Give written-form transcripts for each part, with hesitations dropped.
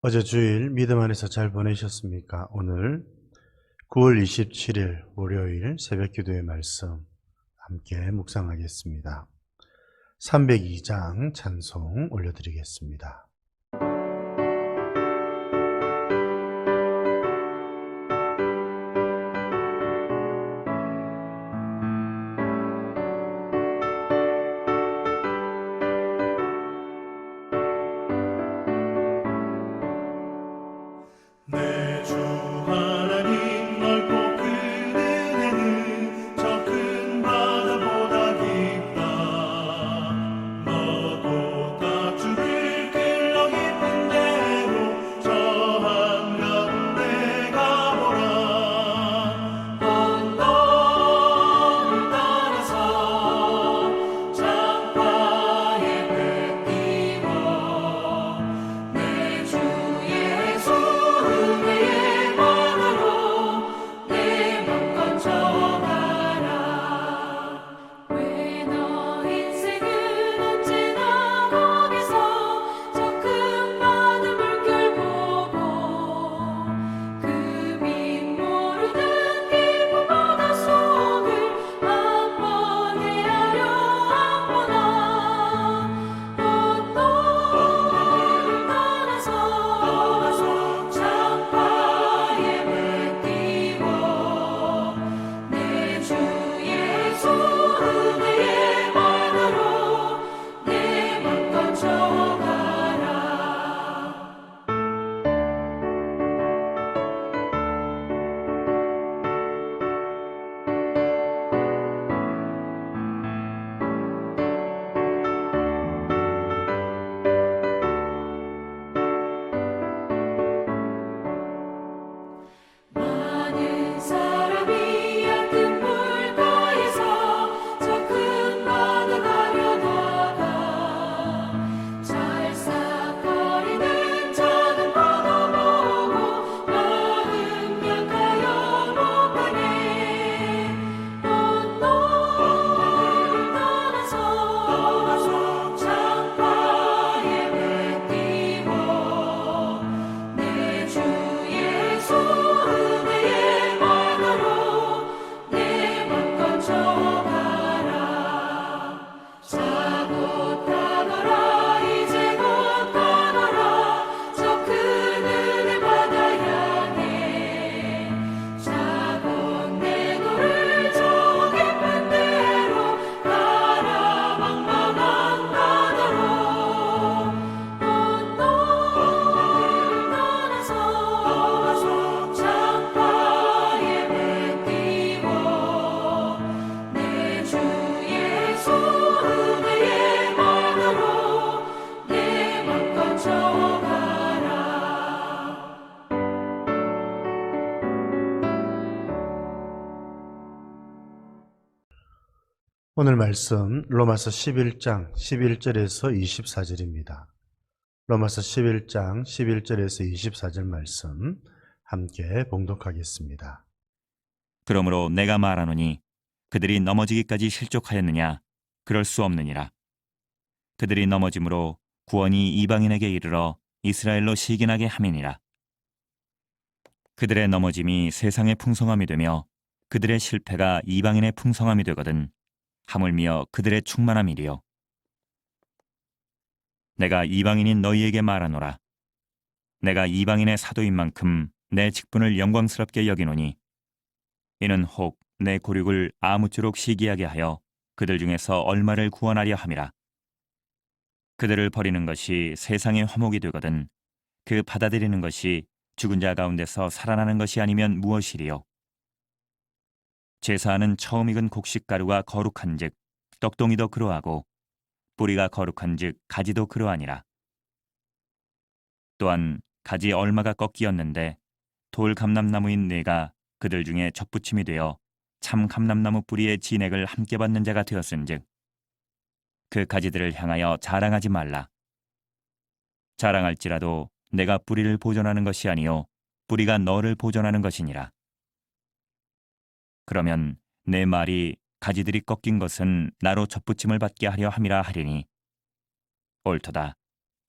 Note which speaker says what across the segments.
Speaker 1: 어제 주일 믿음 안에서 잘 보내셨습니까? 오늘 9월 27일 월요일 새벽 기도의 말씀 함께 묵상하겠습니다. 302장 찬송 올려드리겠습니다.
Speaker 2: 내 주 하나님 넓고 큰 은혜는 저 큰 바다보다 깊다. 너도 다 주를 길러 깊은 대로 저 한가운데 가보라. 언덕을 따라서 창가에 배 띄워 내 주 예수 은혜의 만으로 내 맘껏 정하라. 왜 너 인생은 언제나 거기서 저 큰 바다 물결 보고 그 밑 모르는 깊은 바다 속을 한번 헤아려 한번 언덕을 따라서 창가에 물 띄워 내 주 예수 은혜의 만으로 내 맘껏 정하라. 많은 사람이 얕은 물가에서 저 큰 바다 가려다가 찰싹거리는 작은 파도 보고 마음 약하여 못 가네. 언덕을 따라서 창가에 물 띄워 내 주 예수 은혜의 만으로 내 맘껏 정하라. 자 곧 가거라 이제 곧 가거라 저 큰 은혜 바다 향해. 자 곧 내 노를 저 깊은 데로 가라 망망한 바다로. 언덕을 따라서 창가에 물 띄워 내 주 예수 은혜의 만으로 내 맘껏 정하라.
Speaker 1: 오늘 말씀 로마서 11장 11절에서 24절입니다. 로마서 11장 11절에서 24절 말씀 함께 봉독하겠습니다.
Speaker 3: 그러므로 내가 말하노니 그들이 넘어지기까지 실족하였느냐? 그럴 수 없느니라. 그들이 넘어짐으로 구원이 이방인에게 이르러 이스라엘로 시기나게 함이니라. 그들의 넘어짐이 세상의 풍성함이 되며 그들의 실패가 이방인의 풍성함이 되거든 하물며 그들의 충만함이리요. 내가 이방인인 너희에게 말하노라. 내가 이방인의 사도인 만큼 내 직분을 영광스럽게 여기노니 이는 혹 내 고륙을 아무쪼록 시기하게 하여 그들 중에서 얼마를 구원하려 함이라. 그들을 버리는 것이 세상의 화목이 되거든 그 받아들이는 것이 죽은 자 가운데서 살아나는 것이 아니면 무엇이리요. 제사하는 처음 익은 곡식가루가 거룩한즉 떡동이도 그러하고 뿌리가 거룩한즉 가지도 그러하니라. 또한 가지 얼마가 꺾이었는데 돌 감람나무인 내가 그들 중에 접붙임이 되어 참 감람나무 뿌리의 진액을 함께 받는 자가 되었은즉 그 가지들을 향하여 자랑하지 말라. 자랑할지라도 내가 뿌리를 보존하는 것이 아니요 뿌리가 너를 보존하는 것이니라. 그러면 내 말이 가지들이 꺾인 것은 나로 접붙임을 받게 하려 함이라 하리니 옳도다.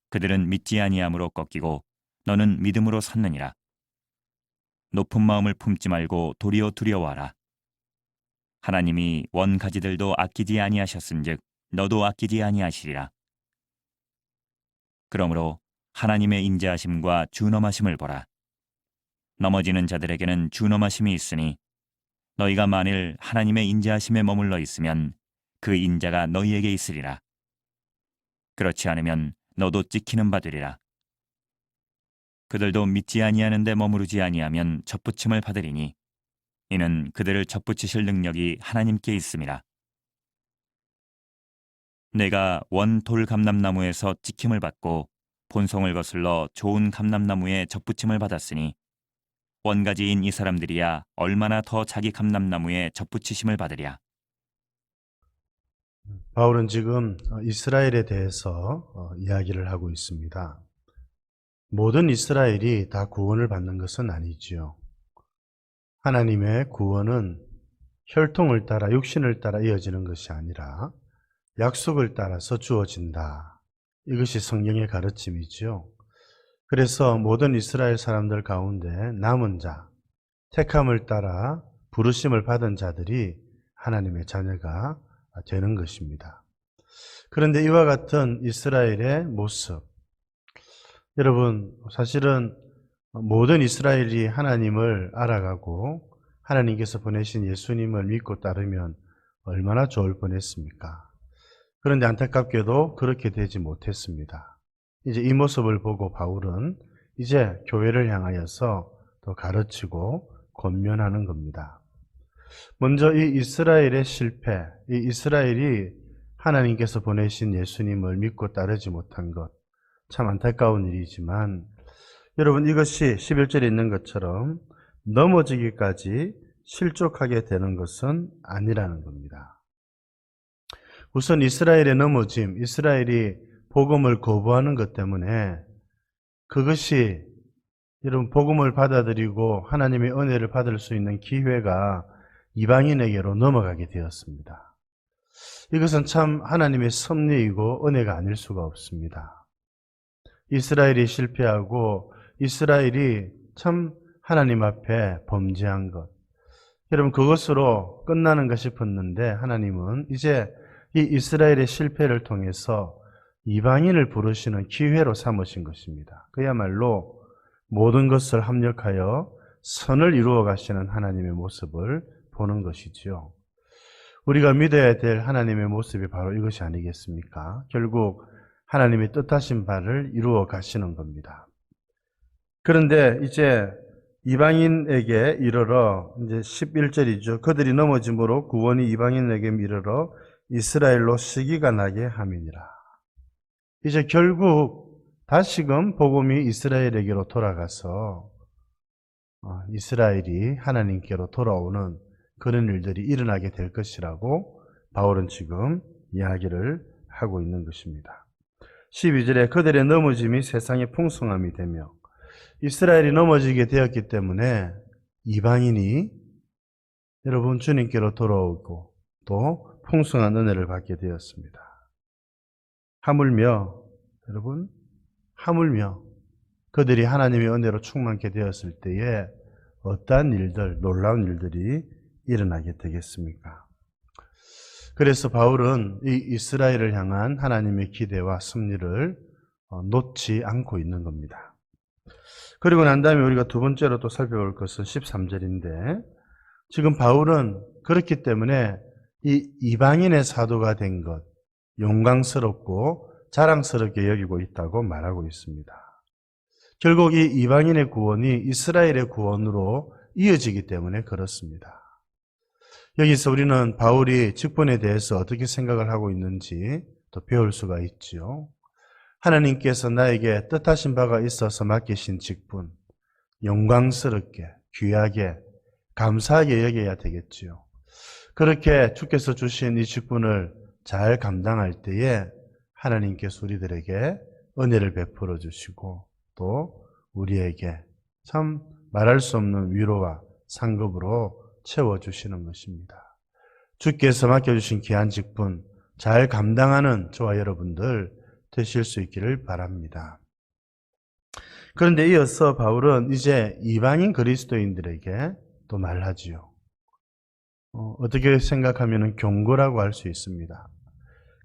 Speaker 3: 그들은 믿지 아니함으로 꺾이고 너는 믿음으로 섰느니라. 높은 마음을 품지 말고 도리어 두려워하라. 하나님이 원가지들도 아끼지 아니하셨은즉 너도 아끼지 아니하시리라. 그러므로 하나님의 인자하심과 준엄하심을 보라. 넘어지는 자들에게는 준엄하심이 있으니 너희가 만일 하나님의 인자하심에 머물러 있으면 그 인자가 너희에게 있으리라. 그렇지 않으면 너도 찍히는 바 되리라. 그들도 믿지 아니하는데 머무르지 아니하면 접붙임을 받으리니 이는 그들을 접붙이실 능력이 하나님께 있음이라. 내가 원 돌 감람나무에서 찍힘을 받고 본송을 거슬러 좋은 감람나무에 접붙임을 받았으니 원가지인 이 사람들이야 얼마나 더 자기 감람나무에 접붙이심을 받으랴.
Speaker 1: 바울은 지금 이스라엘에 대해서 이야기를 하고 있습니다. 모든 이스라엘이 다 구원을 받는 것은 아니지요. 하나님의 구원은 혈통을 따라 육신을 따라 이어지는 것이 아니라 약속을 따라서 주어진다. 이것이 성경의 가르침이지요. 그래서 모든 이스라엘 사람들 가운데 남은 자, 택함을 따라 부르심을 받은 자들이 하나님의 자녀가 되는 것입니다. 그런데 이와 같은 이스라엘의 모습, 여러분 사실은 모든 이스라엘이 하나님을 알아가고 하나님께서 보내신 예수님을 믿고 따르면 얼마나 좋을 뻔했습니까? 그런데 안타깝게도 그렇게 되지 못했습니다. 이제 이 모습을 보고 바울은 이제 교회를 향하여서 더 가르치고 권면하는 겁니다. 먼저 이 이스라엘의 실패, 이 이스라엘이 하나님께서 보내신 예수님을 믿고 따르지 못한 것, 참 안타까운 일이지만 여러분 이것이 11절에 있는 것처럼 넘어지기까지 실족하게 되는 것은 아니라는 겁니다. 우선 이스라엘의 넘어짐, 이스라엘이 복음을 거부하는 것 때문에 그것이 여러분 복음을 받아들이고 하나님의 은혜를 받을 수 있는 기회가 이방인에게로 넘어가게 되었습니다. 이것은 참 하나님의 섭리이고 은혜가 아닐 수가 없습니다. 이스라엘이 실패하고 이스라엘이 참 하나님 앞에 범죄한 것, 여러분 그것으로 끝나는 것 싶었는데 하나님은 이제 이 이스라엘의 실패를 통해서 이방인을 부르시는 기회로 삼으신 것입니다. 그야말로 모든 것을 합력하여 선을 이루어 가시는 하나님의 모습을 보는 것이지요. 우리가 믿어야 될 하나님의 모습이 바로 이것이 아니겠습니까? 결국 하나님의 뜻하신 바를 이루어 가시는 겁니다. 그런데 이제 이방인에게 이르러 이제 11절이죠. 그들이 넘어짐으로 구원이 이방인에게 이르러 이스라엘로 시기가 나게 함이니라. 이제 결국 다시금 복음이 이스라엘에게로 돌아가서 이스라엘이 하나님께로 돌아오는 그런 일들이 일어나게 될 것이라고 바울은 지금 이야기를 하고 있는 것입니다. 12절에 그들의 넘어짐이 세상의 풍성함이 되며 이스라엘이 넘어지게 되었기 때문에 이방인이 여러분 주님께로 돌아오고 또 풍성한 은혜를 받게 되었습니다. 하물며 여러분 하물며 그들이 하나님의 은혜로 충만케 되었을 때에 어떠한 일들, 놀라운 일들이 일어나게 되겠습니까? 그래서 바울은 이 이스라엘을 향한 하나님의 기대와 섭리를 놓지 않고 있는 겁니다. 그리고 난 다음에 우리가 두 번째로 또 살펴볼 것은 13절인데 지금 바울은 그렇기 때문에 이 이방인의 사도가 된 것, 영광스럽고 자랑스럽게 여기고 있다고 말하고 있습니다. 결국 이 이방인의 구원이 이스라엘의 구원으로 이어지기 때문에 그렇습니다. 여기서 우리는 바울이 직분에 대해서 어떻게 생각을 하고 있는지 또 배울 수가 있지요. 하나님께서 나에게 뜻하신 바가 있어서 맡기신 직분, 영광스럽게, 귀하게, 감사하게 여겨야 되겠지요. 그렇게 주께서 주신 이 직분을 잘 감당할 때에 하나님께서 우리들에게 은혜를 베풀어 주시고 또 우리에게 참 말할 수 없는 위로와 상급으로 채워주시는 것입니다. 주께서 맡겨주신 귀한 직분 잘 감당하는 저와 여러분들 되실 수 있기를 바랍니다. 그런데 이어서 바울은 이제 이방인 그리스도인들에게 또 말하지요. 어떻게 생각하면 경고라고 할 수 있습니다.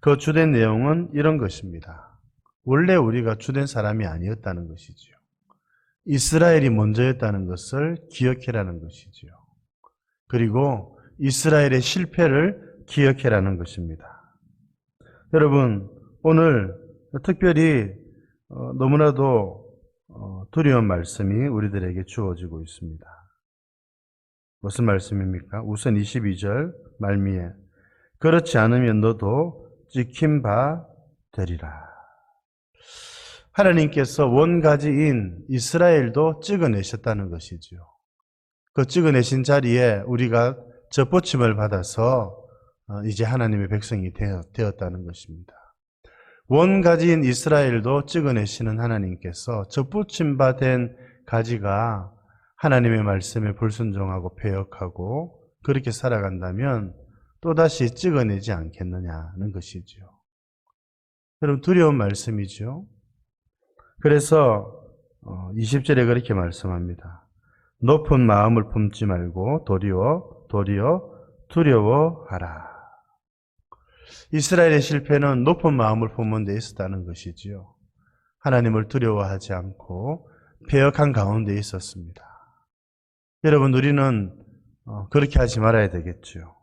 Speaker 1: 그 주된 내용은 이런 것입니다. 원래 우리가 주된 사람이 아니었다는 것이지요. 이스라엘이 먼저였다는 것을 기억해라는 것이지요. 그리고 이스라엘의 실패를 기억해라는 것입니다. 여러분, 오늘 특별히 너무나도 두려운 말씀이 우리들에게 주어지고 있습니다. 무슨 말씀입니까? 우선 22절 말미에 그렇지 않으면 너도 찍힌 바 되리라. 하나님께서 원가지인 이스라엘도 찍어내셨다는 것이죠. 그 찍어내신 자리에 우리가 접붙임을 받아서 이제 하나님의 백성이 되었다는 것입니다. 원가지인 이스라엘도 찍어내시는 하나님께서 접붙임 바 된 가지가 하나님의 말씀에 불순종하고 배역하고 그렇게 살아간다면 또다시 찍어내지 않겠느냐는 것이죠. 여러분, 두려운 말씀이죠. 그래서 20절에 그렇게 말씀합니다. 높은 마음을 품지 말고 도리어 두려워하라. 이스라엘의 실패는 높은 마음을 품는 데 있었다는 것이지요. 하나님을 두려워하지 않고 배역한 가운데 있었습니다. 여러분, 우리는 그렇게 하지 말아야 되겠죠.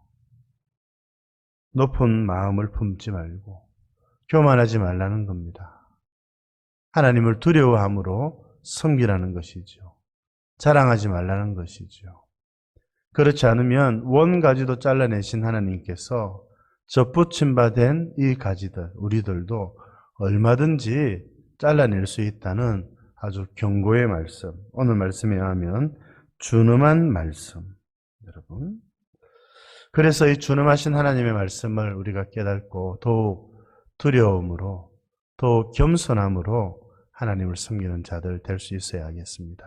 Speaker 1: 높은 마음을 품지 말고 교만하지 말라는 겁니다. 하나님을 두려워함으로 섬기라는 것이죠. 자랑하지 말라는 것이죠. 그렇지 않으면 원 가지도 잘라내신 하나님께서 접붙임 바 된 이 가지들, 우리들도 얼마든지 잘라낼 수 있다는 아주 경고의 말씀, 오늘 말씀에 의하면 준엄한 말씀, 여러분. 그래서 이 준엄하신 하나님의 말씀을 우리가 깨닫고 더욱 두려움으로, 더욱 겸손함으로 하나님을 섬기는 자들 될 수 있어야겠습니다.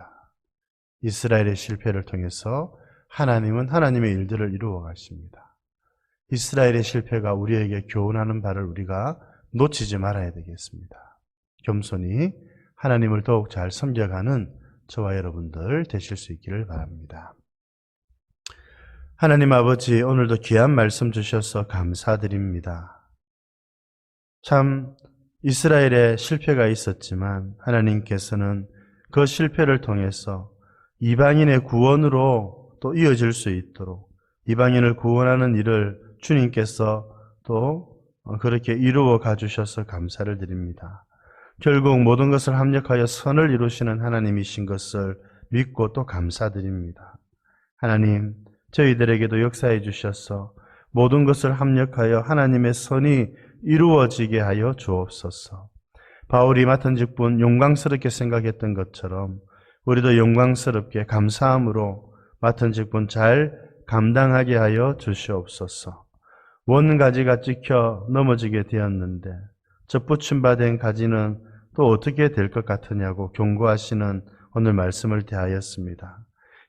Speaker 1: 이스라엘의 실패를 통해서 하나님은 하나님의 일들을 이루어 가십니다. 이스라엘의 실패가 우리에게 교훈하는 바를 우리가 놓치지 말아야 되겠습니다. 겸손히 하나님을 더욱 잘 섬겨가는 저와 여러분들 되실 수 있기를 바랍니다. 하나님 아버지, 오늘도 귀한 말씀 주셔서 감사드립니다. 참 이스라엘의 실패가 있었지만 하나님께서는 그 실패를 통해서 이방인의 구원으로 또 이어질 수 있도록 이방인을 구원하는 일을 주님께서 또 그렇게 이루어 가주셔서 감사를 드립니다. 결국 모든 것을 합력하여 선을 이루시는 하나님이신 것을 믿고 또 감사드립니다. 하나님, 저희들에게도 역사해 주셔서 모든 것을 합력하여 하나님의 선이 이루어지게 하여 주옵소서. 바울이 맡은 직분 영광스럽게 생각했던 것처럼 우리도 영광스럽게 감사함으로 맡은 직분 잘 감당하게 하여 주시옵소서. 원 가지가 찍혀 넘어지게 되었는데 접붙임 바 된 가지는 또 어떻게 될 것 같으냐고 경고하시는 오늘 말씀을 대하였습니다.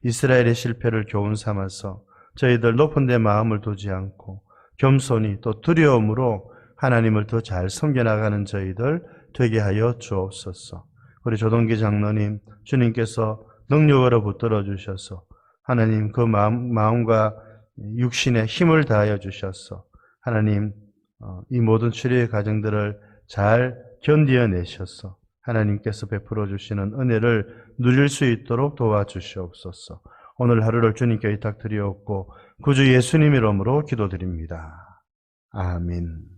Speaker 1: 이스라엘의 실패를 교훈 삼아서 저희들 높은 데 마음을 두지 않고 겸손히 또 두려움으로 하나님을 더 잘 섬겨나가는 저희들 되게 하여 주옵소서. 우리 조동기 장로님, 주님께서 능력으로 붙들어 주셔서 하나님 그 마음과 육신에 힘을 다하여 주셔서 하나님 이 모든 치료의 과정들을 잘 견디어내셔서 하나님께서 베풀어 주시는 은혜를 누릴 수 있도록 도와주시옵소서. 오늘 하루를 주님께 의탁드리옵고 구주 예수님 이름으로 기도드립니다. 아멘.